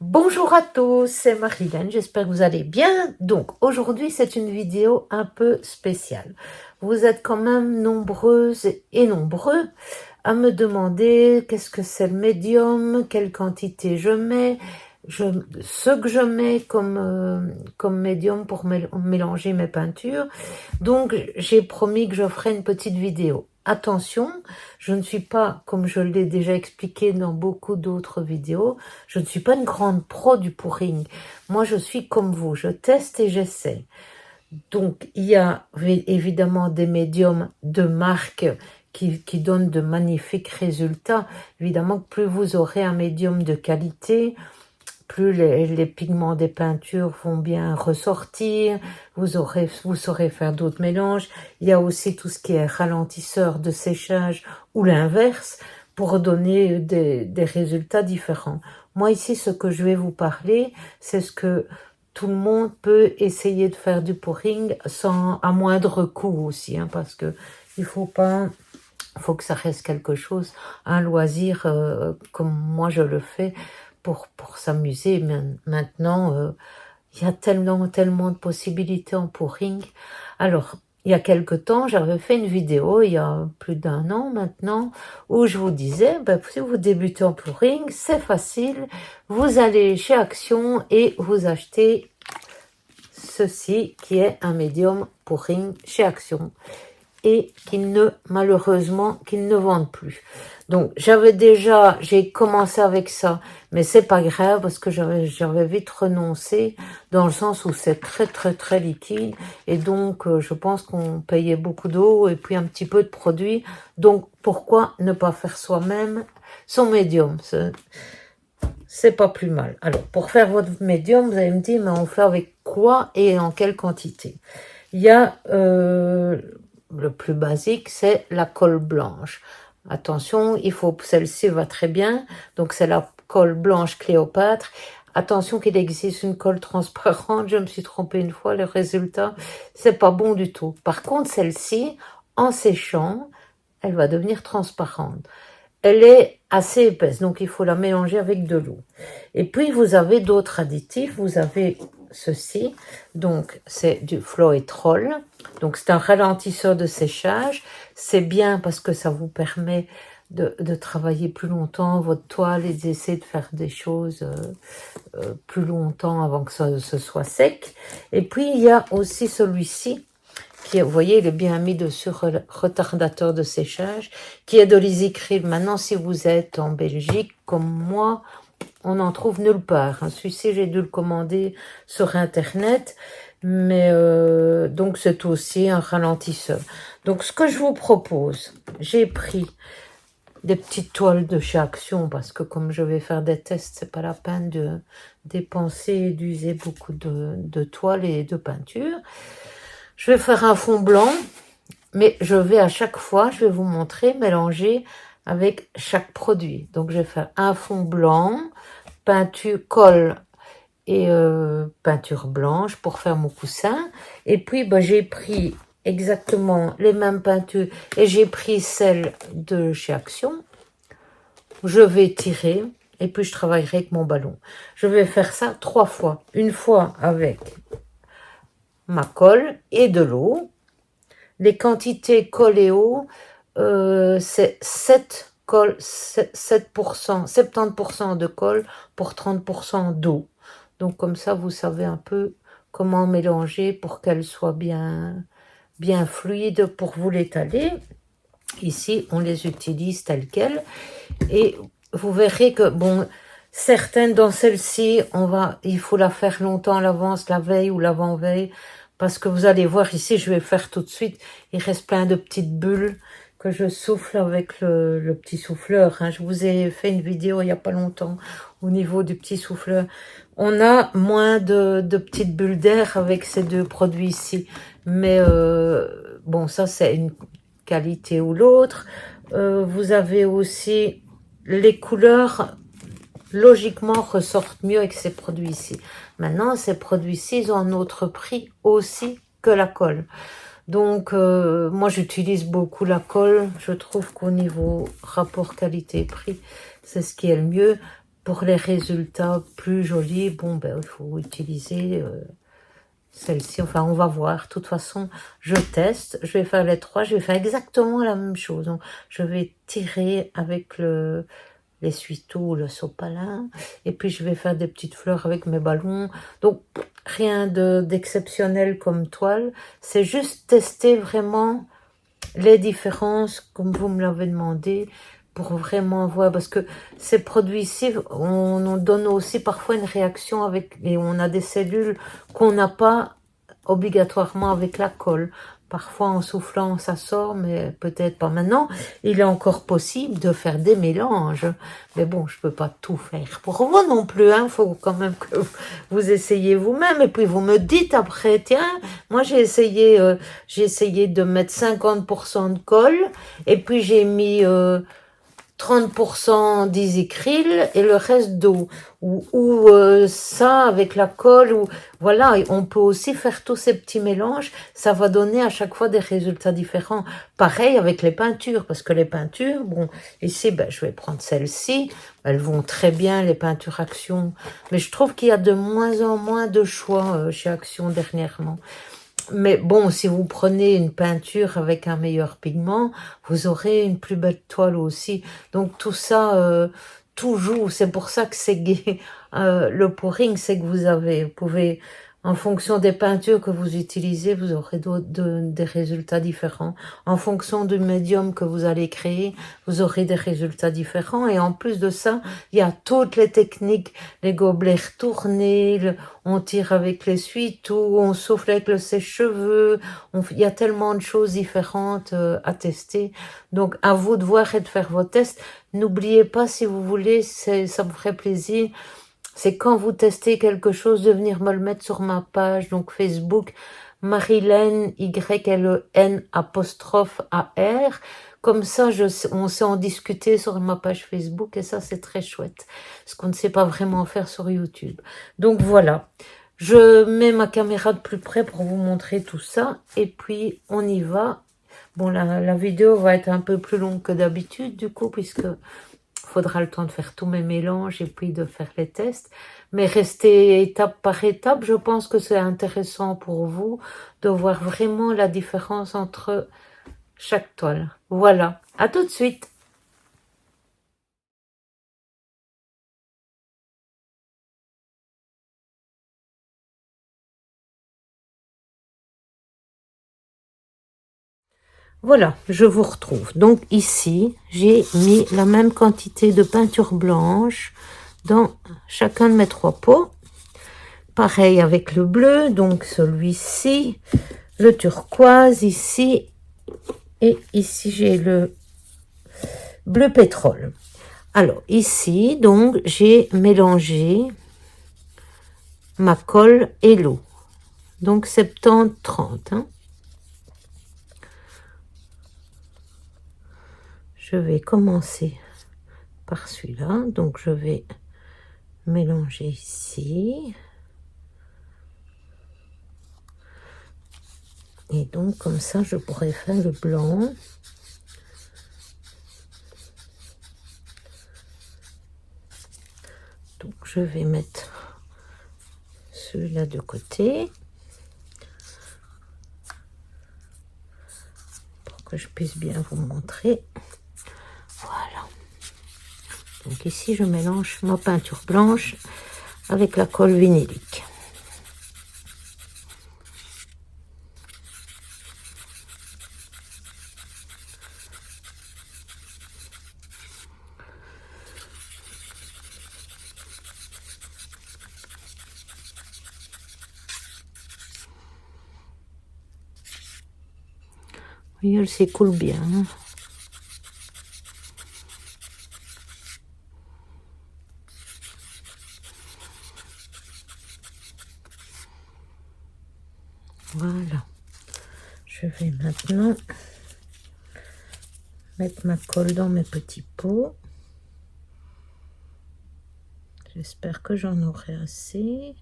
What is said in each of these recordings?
Bonjour à tous, c'est Marilyn, j'espère que vous allez bien. Donc aujourd'hui c'est une vidéo un peu spéciale. Vous êtes quand même nombreuses et nombreux à me demander qu'est-ce que c'est le médium, quelle quantité je mets, ce que je mets comme médium pour mélanger mes peintures. Donc j'ai promis que je ferai une petite vidéo. Attention, je ne suis pas, comme je l'ai déjà expliqué dans beaucoup d'autres vidéos, je ne suis pas une grande pro du pouring. Moi, je suis comme vous, je teste et j'essaie. Donc, il y a évidemment des médiums de marque qui donnent de magnifiques résultats. Évidemment, plus vous aurez un médium de qualité, plus les pigments des peintures vont bien ressortir, vous saurez faire d'autres mélanges. Il y a aussi tout ce qui est ralentisseur de séchage ou l'inverse pour donner des résultats différents. Moi ici, ce que je vais vous parler, c'est ce que tout le monde peut essayer de faire du pouring à moindre coût aussi, hein, parce que il faut que ça reste quelque chose, un loisir comme moi je le fais pour s'amuser. Maintenant, il y a tellement de possibilités en pouring. Alors, il y a quelque temps, j'avais fait une vidéo, il y a plus d'un an maintenant, où je vous disais, si vous débutez en pouring, c'est facile, vous allez chez Action et vous achetez ceci qui est un médium pouring chez Action et malheureusement, qu'ils ne vendent plus. Donc, j'ai commencé avec ça, mais c'est pas grave parce que j'avais vite renoncé dans le sens où c'est très liquide et donc je pense qu'on payait beaucoup d'eau et puis un petit peu de produit. Donc, pourquoi ne pas faire soi-même son médium? C'est pas plus mal. Alors, pour faire votre médium, vous allez me dire, mais on fait avec quoi et en quelle quantité? Il y a le plus basique, c'est la colle blanche. Attention, celle-ci va très bien. Donc c'est la colle blanche Cléopâtre. Attention qu'il existe une colle transparente. Je me suis trompée une fois. Le résultat, c'est pas bon du tout. Par contre, celle-ci, en séchant, elle va devenir transparente. Elle est assez épaisse, donc il faut la mélanger avec de l'eau. Et puis vous avez d'autres additifs. Vous avez ceci, donc c'est du Floetrol, donc c'est un ralentisseur de séchage. C'est bien parce que ça vous permet de travailler plus longtemps votre toile et d'essayer de faire des choses plus longtemps avant que ce soit sec. Et puis il y a aussi celui-ci vous voyez, il est bien mis dessus, retardateur de séchage, qui est de l'Easycryl. Maintenant, si vous êtes en Belgique, comme moi, on n'en trouve nulle part. Celui-ci, j'ai dû le commander sur Internet, mais donc c'est aussi un ralentisseur. Donc, ce que je vous propose, j'ai pris des petites toiles de chez Action, parce que comme je vais faire des tests, c'est pas la peine de dépenser et d'user beaucoup de toiles et de peinture. Je vais faire un fond blanc, mais à chaque fois, je vais vous montrer mélanger avec chaque produit. Donc, je vais faire un fond blanc, peinture, colle et peinture blanche pour faire mon coussin. Et puis, j'ai pris exactement les mêmes peintures et j'ai pris celle de chez Action. Je vais tirer et puis je travaillerai avec mon ballon. Je vais faire ça 3 fois. Une fois avec ma colle et de l'eau. Les quantités colle et eau, c'est 70% de colle pour 30% d'eau. Donc comme ça, vous savez un peu comment mélanger pour qu'elle soit bien fluide pour vous l'étaler. Ici, on les utilise telles quelles. Et vous verrez que, certaines dans celle-ci, il faut la faire longtemps à l'avance, la veille ou l'avant-veille, parce que vous allez voir ici, je vais faire tout de suite, il reste plein de petites bulles que je souffle avec le petit souffleur. Je vous ai fait une vidéo il n'y a pas longtemps au niveau du petit souffleur. On a moins de petites bulles d'air avec ces deux produits ici. Mais ça c'est une qualité ou l'autre. Vous avez aussi les couleurs logiquement ressortent mieux avec ces produits-ci. Maintenant, ces produits-ci, ils ont un autre prix aussi que la colle. Donc, moi, j'utilise beaucoup la colle. Je trouve qu'au niveau rapport qualité-prix, c'est ce qui est le mieux. pour les résultats plus jolis, bon, ben, il faut utiliser celle-ci. Enfin, on va voir. De toute façon, je teste. Je vais faire les trois. Je vais faire exactement la même chose. Donc, je vais tirer avec l'essuie-tout ou le sopalin. Et puis, je vais faire des petites fleurs avec mes ballons. Donc, rien d'exceptionnel comme toile. C'est juste tester vraiment les différences, comme vous me l'avez demandé, pour vraiment voir, parce que ces produits-ci, on donne aussi parfois une réaction avec, et on a des cellules qu'on n'a pas obligatoirement avec la colle. Parfois, en soufflant, ça sort, mais peut-être pas maintenant. Il est encore possible de faire des mélanges. Mais bon, je peux pas tout faire pour vous non plus. Hein. Faut quand même que vous essayez vous-même. Et puis, vous me dites après, tiens, moi, j'ai essayé de mettre 50% de colle. Et puis, j'ai mis 30% d'isicryl et le reste d'eau. Ou ça avec la colle. Ou voilà, et on peut aussi faire tous ces petits mélanges. Ça va donner à chaque fois des résultats différents. Pareil avec les peintures, parce que les peintures, bon, ici, ben, je vais prendre celle-ci. Elles vont très bien, les peintures Action. Mais je trouve qu'il y a de moins en moins de choix chez Action dernièrement. Mais bon, si vous prenez une peinture avec un meilleur pigment, vous aurez une plus belle toile aussi. Donc tout ça, tout joue. C'est pour ça que c'est gai. Le pouring, c'est que vous pouvez, en fonction des peintures que vous utilisez, vous aurez des résultats différents. En fonction du médium que vous allez créer, vous aurez des résultats différents. Et en plus de ça, il y a toutes les techniques, les gobelets retournés, on tire avec l'essuie-tout, on souffle avec le sèche-cheveux, il y a tellement de choses différentes à tester. Donc, à vous de voir et de faire vos tests. N'oubliez pas, si vous voulez, ça me ferait plaisir, c'est quand vous testez quelque chose, de venir me le mettre sur ma page, donc Facebook, Marilène, YLEN apostrophe AR. Comme ça, on sait en discuter sur ma page Facebook et ça, c'est très chouette. Ce qu'on ne sait pas vraiment faire sur YouTube. Donc voilà. Je mets ma caméra de plus près pour vous montrer tout ça. Et puis, on y va. Bon, la vidéo va être un peu plus longue que d'habitude, du coup, puisque faudra le temps de faire tous mes mélanges et puis de faire les tests. Mais rester étape par étape, je pense que c'est intéressant pour vous de voir vraiment la différence entre chaque toile. Voilà, à tout de suite. Voilà, je vous retrouve. Donc ici, j'ai mis la même quantité de peinture blanche dans chacun de mes trois pots. Pareil avec le bleu, donc celui-ci, le turquoise ici, et ici j'ai le bleu pétrole. Alors ici, donc, j'ai mélangé ma colle et l'eau. Donc 70-30. Hein. Je vais commencer par celui-là. Donc je vais mélanger ici. Et donc comme ça, je pourrais faire le blanc. Donc je vais mettre celui-là de côté. Pour que je puisse bien vous montrer. Voilà. Donc ici, je mélange ma peinture blanche avec la colle vinylique. Oui, elle s'écoule bien. Voilà. Je vais maintenant mettre ma colle dans mes petits pots. J'espère que j'en aurai assez.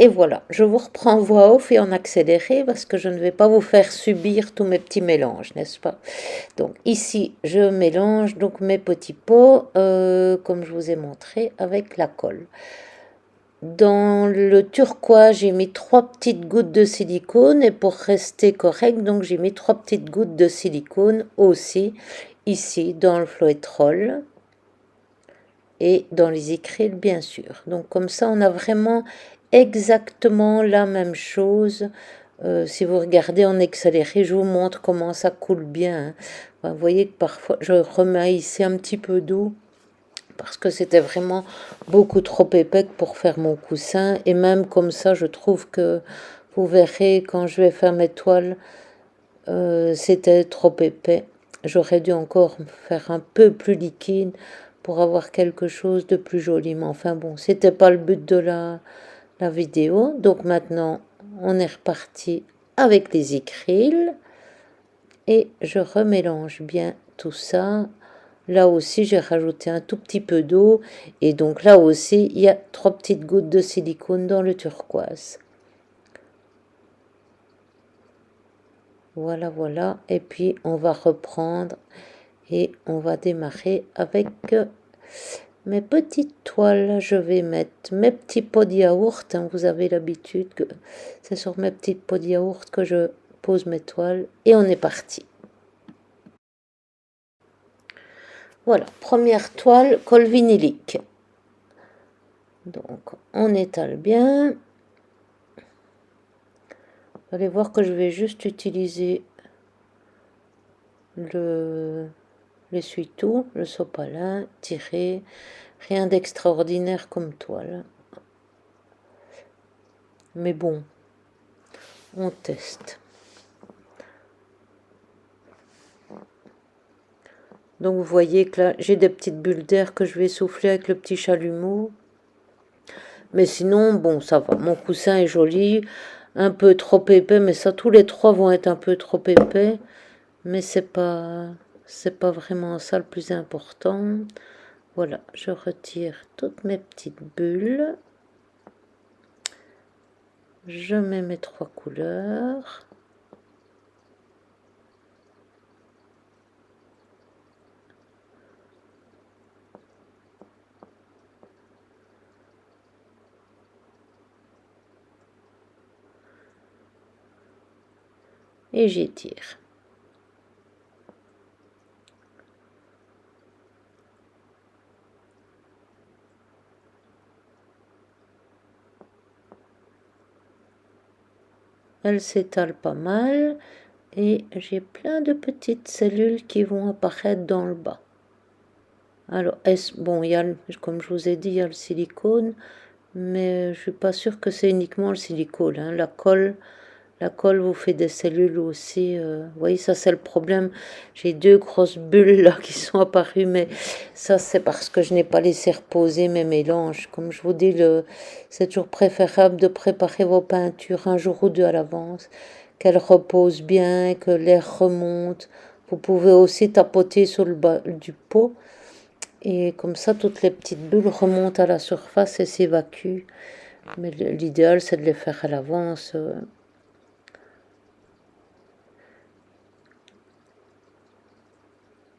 Et voilà, je vous reprends en voix off et en accéléré parce que je ne vais pas vous faire subir tous mes petits mélanges, n'est-ce pas? Donc ici, je mélange donc mes petits pots, comme je vous ai montré, avec la colle. Dans le turquoise, j'ai mis 3 petites gouttes de silicone et pour rester correct, donc j'ai mis 3 petites gouttes de silicone aussi ici dans le Floetrol et dans les acryles bien sûr. Donc comme ça, on a vraiment exactement la même chose. Si vous regardez en accéléré, je vous montre comment ça coule bien. Vous voyez que parfois, je remets ici un petit peu d'eau parce que c'était vraiment beaucoup trop épais pour faire mon coussin. Et même comme ça, je trouve que vous verrez quand je vais faire mes toiles, c'était trop épais. J'aurais dû encore faire un peu plus liquide pour avoir quelque chose de plus joli. Mais enfin bon, c'était pas le but de la vidéo. Donc maintenant, on est reparti avec les acryles et je remélange bien tout ça. Là aussi, j'ai rajouté un tout petit peu d'eau et donc là aussi, il y a 3 petites gouttes de silicone dans le turquoise. Voilà, voilà. Et puis, on va reprendre et on va démarrer avec mes petites toiles. Je vais mettre mes petits pots de yaourt. Hein, vous avez l'habitude que c'est sur mes petites pots de yaourt que je pose mes toiles et on est parti. Voilà, première toile, colle vinylique. Donc, on étale bien. Vous allez voir que je vais juste utiliser l'essuie-tout, le sopalin, tirer, rien d'extraordinaire comme toile. Mais bon, on teste. Donc vous voyez que là, j'ai des petites bulles d'air que je vais souffler avec le petit chalumeau. Mais sinon, bon, ça va. Mon coussin est joli, un peu trop épais, mais ça, tous les trois vont être un peu trop épais. Mais c'est pas vraiment ça le plus important. Voilà, je retire toutes mes petites bulles. Je mets mes 3 couleurs. Et j'étire. Elle s'étale pas mal et j'ai plein de petites cellules qui vont apparaître dans le bas. Alors, bon, il y a, comme je vous ai dit, il y a le silicone, mais je suis pas sûre que c'est uniquement le silicone. Hein. La colle vous fait des cellules aussi. Vous voyez, ça c'est le problème. J'ai 2 grosses bulles là qui sont apparues, mais ça c'est parce que je n'ai pas laissé reposer mes mélanges. Comme je vous dis, c'est toujours préférable de préparer vos peintures un jour ou deux à l'avance, qu'elles reposent bien, que l'air remonte. Vous pouvez aussi tapoter sur le bas du pot. Et comme ça, toutes les petites bulles remontent à la surface et s'évacuent. Mais l'idéal, c'est de les faire à l'avance.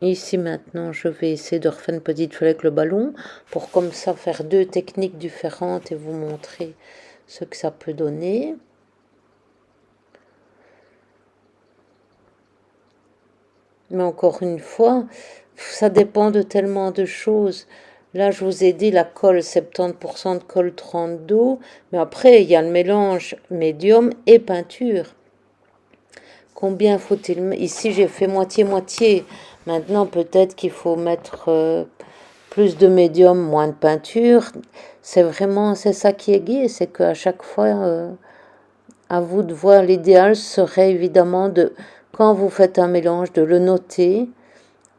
Ici maintenant, je vais essayer de refaire une petite fois avec le ballon pour comme ça faire 2 techniques différentes et vous montrer ce que ça peut donner. Mais encore une fois, ça dépend de tellement de choses. Là, je vous ai dit la colle, 70% de colle, 30 d'eau. Mais après, il y a le mélange médium et peinture. Combien faut-il? Ici, j'ai fait moitié-moitié. Maintenant, peut-être qu'il faut mettre plus de médium, moins de peinture. C'est ça qui est gai, c'est qu'à chaque fois, à vous de voir, l'idéal serait évidemment quand vous faites un mélange, de le noter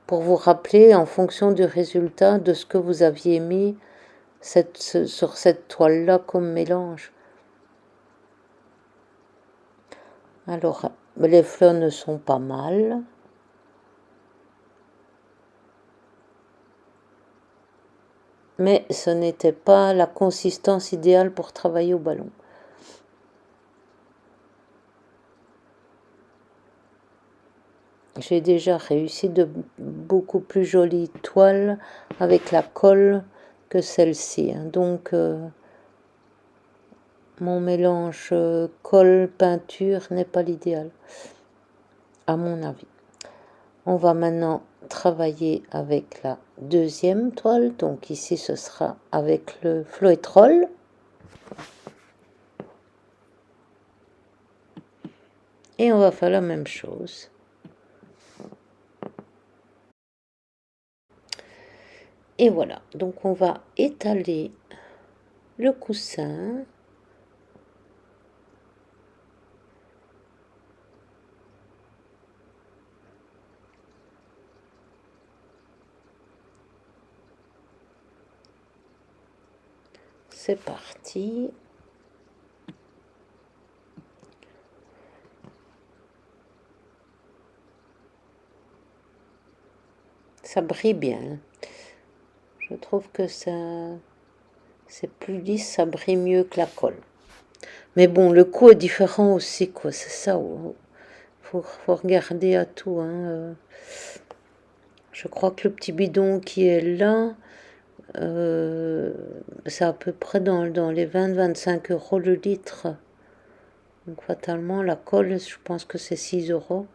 pour vous rappeler en fonction du résultat de ce que vous aviez mis sur cette toile-là comme mélange. Alors, les fleurs ne sont pas mal. Mais ce n'était pas la consistance idéale pour travailler au ballon. j'ai déjà réussi de beaucoup plus jolies toiles avec la colle que celle-ci. Donc, mon mélange colle-peinture n'est pas l'idéal, à mon avis. On va maintenant travailler avec la deuxième toile. Donc ici, ce sera avec le Floetrol. Et on va faire la même chose. Et voilà. Donc on va étaler le coussin. C'est parti. Ça brille bien. Je trouve que ça, c'est plus lisse, ça brille mieux que la colle. Mais bon, le coup est différent aussi, quoi. C'est ça. Faut regarder à tout. Hein. Je crois que le petit bidon qui est là, c'est à peu près dans les 20-25 euros le litre. Donc fatalement, la colle, je pense que c'est 6 euros.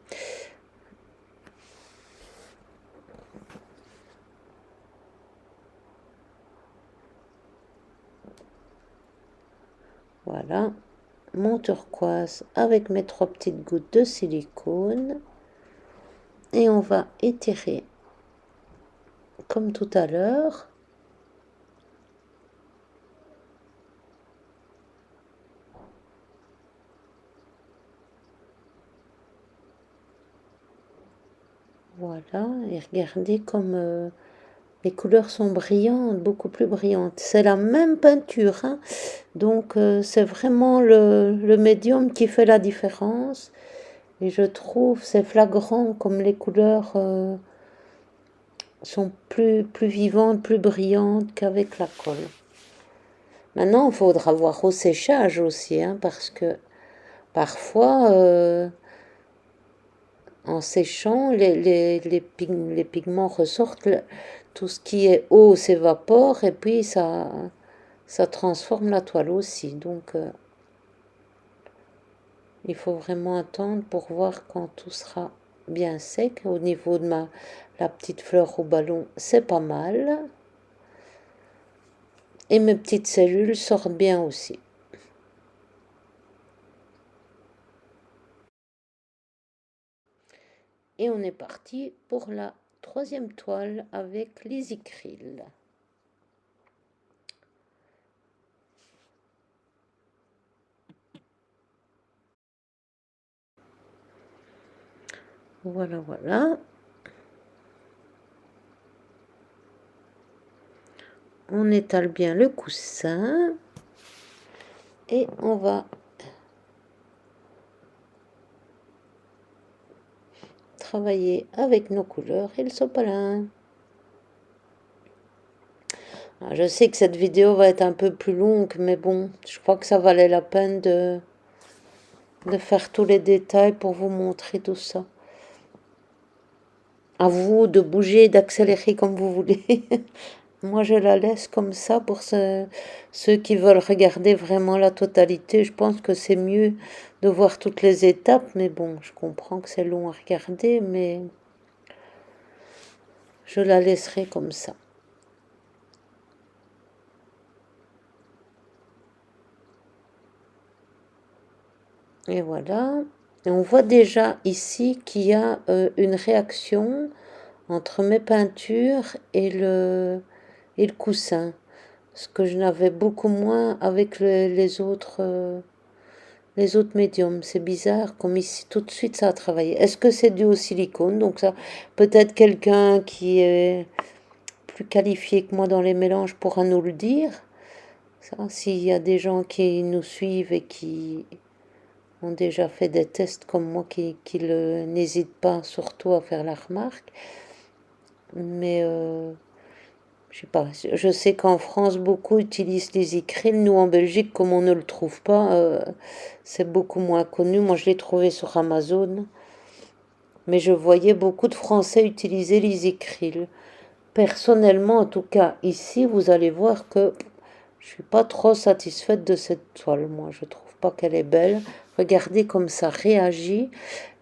Voilà, mon turquoise avec mes 3 petites gouttes de silicone. Et on va étirer comme tout à l'heure. Voilà, et regardez comme les couleurs sont brillantes, beaucoup plus brillantes. C'est la même peinture, hein. Donc c'est vraiment le médium qui fait la différence. Et je trouve c'est flagrant comme les couleurs sont plus vivantes, plus brillantes qu'avec la colle. Maintenant, il faudra voir au séchage aussi, hein, parce que parfois, en séchant, les pigments ressortent, tout ce qui est eau s'évapore et puis ça transforme la toile aussi. Donc, il faut vraiment attendre pour voir quand tout sera bien sec. Au niveau de la petite fleur au ballon, c'est pas mal. Et mes petites cellules sortent bien aussi. Et on est parti pour la troisième toile avec l'Easycryl. Voilà, voilà. On étale bien le coussin. Et on va travailler avec nos couleurs et le sopalin. Alors, je sais que cette vidéo va être un peu plus longue, mais bon, je crois que ça valait la peine de faire tous les détails pour vous montrer tout ça. À vous de bouger, d'accélérer comme vous voulez. Moi, je la laisse comme ça pour ceux qui veulent regarder vraiment la totalité. Je pense que c'est mieux de voir toutes les étapes, mais bon, je comprends que c'est long à regarder, mais je la laisserai comme ça. Et voilà. Et on voit déjà ici qu'il y a une réaction entre mes peintures et le coussin. Ce que je n'avais beaucoup moins avec les autres médiums. C'est bizarre, comme ici, tout de suite, ça a travaillé. Est-ce que c'est dû au silicone? Donc ça, peut-être quelqu'un qui est plus qualifié que moi dans les mélanges pourra nous le dire. Ça, s'il y a des gens qui nous suivent et qui ont déjà fait des tests comme moi, qui n'hésitent pas surtout à faire la remarque. Mais je sais pas, je sais qu'en France, beaucoup utilisent les Icryl. Nous, en Belgique, comme on ne le trouve pas, c'est beaucoup moins connu. Moi, je l'ai trouvé sur Amazon. mais je voyais beaucoup de Français utiliser l'Easycryl. Personnellement, en tout cas, ici, vous allez voir que je suis pas trop satisfaite de cette toile. Moi, je trouve pas qu'elle est belle. Regardez comme ça réagit.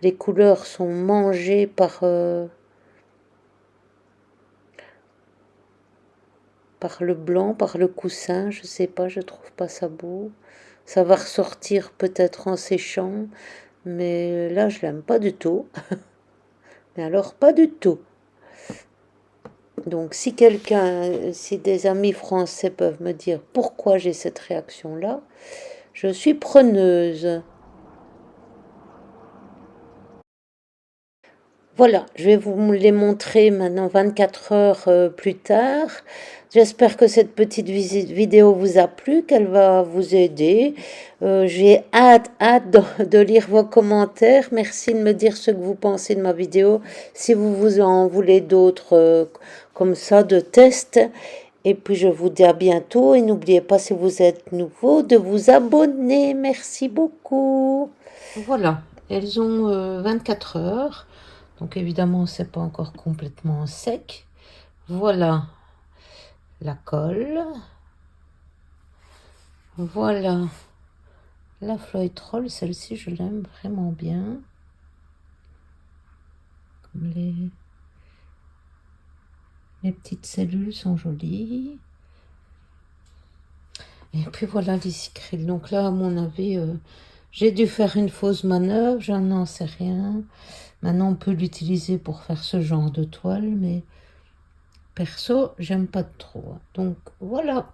Les couleurs sont mangées par le blanc, par le coussin. Je sais pas, je trouve pas ça beau. Ça va ressortir peut-être en séchant, mais là, je l'aime pas du tout. Mais alors, pas du tout. Donc, si des amis français peuvent me dire pourquoi j'ai cette réaction-là, je suis preneuse. Voilà, je vais vous les montrer maintenant 24 heures plus tard. J'espère que cette petite vidéo vous a plu, qu'elle va vous aider. J'ai hâte de lire vos commentaires. Merci de me dire ce que vous pensez de ma vidéo. Si vous en voulez d'autres comme ça, de tests. Et puis je vous dis à bientôt. Et n'oubliez pas, si vous êtes nouveau, de vous abonner. Merci beaucoup. Voilà, elles ont 24 heures. Donc évidemment, c'est pas encore complètement sec. Voilà la colle. Voilà la Floetrol. Celle-ci, je l'aime vraiment bien. Comme les petites cellules sont jolies. Et puis voilà l'Easycryl. Donc là, à mon avis, j'ai dû faire une fausse manœuvre. Je n'en sais rien. Maintenant, on peut l'utiliser pour faire ce genre de toile, mais perso, j'aime pas trop. Donc voilà.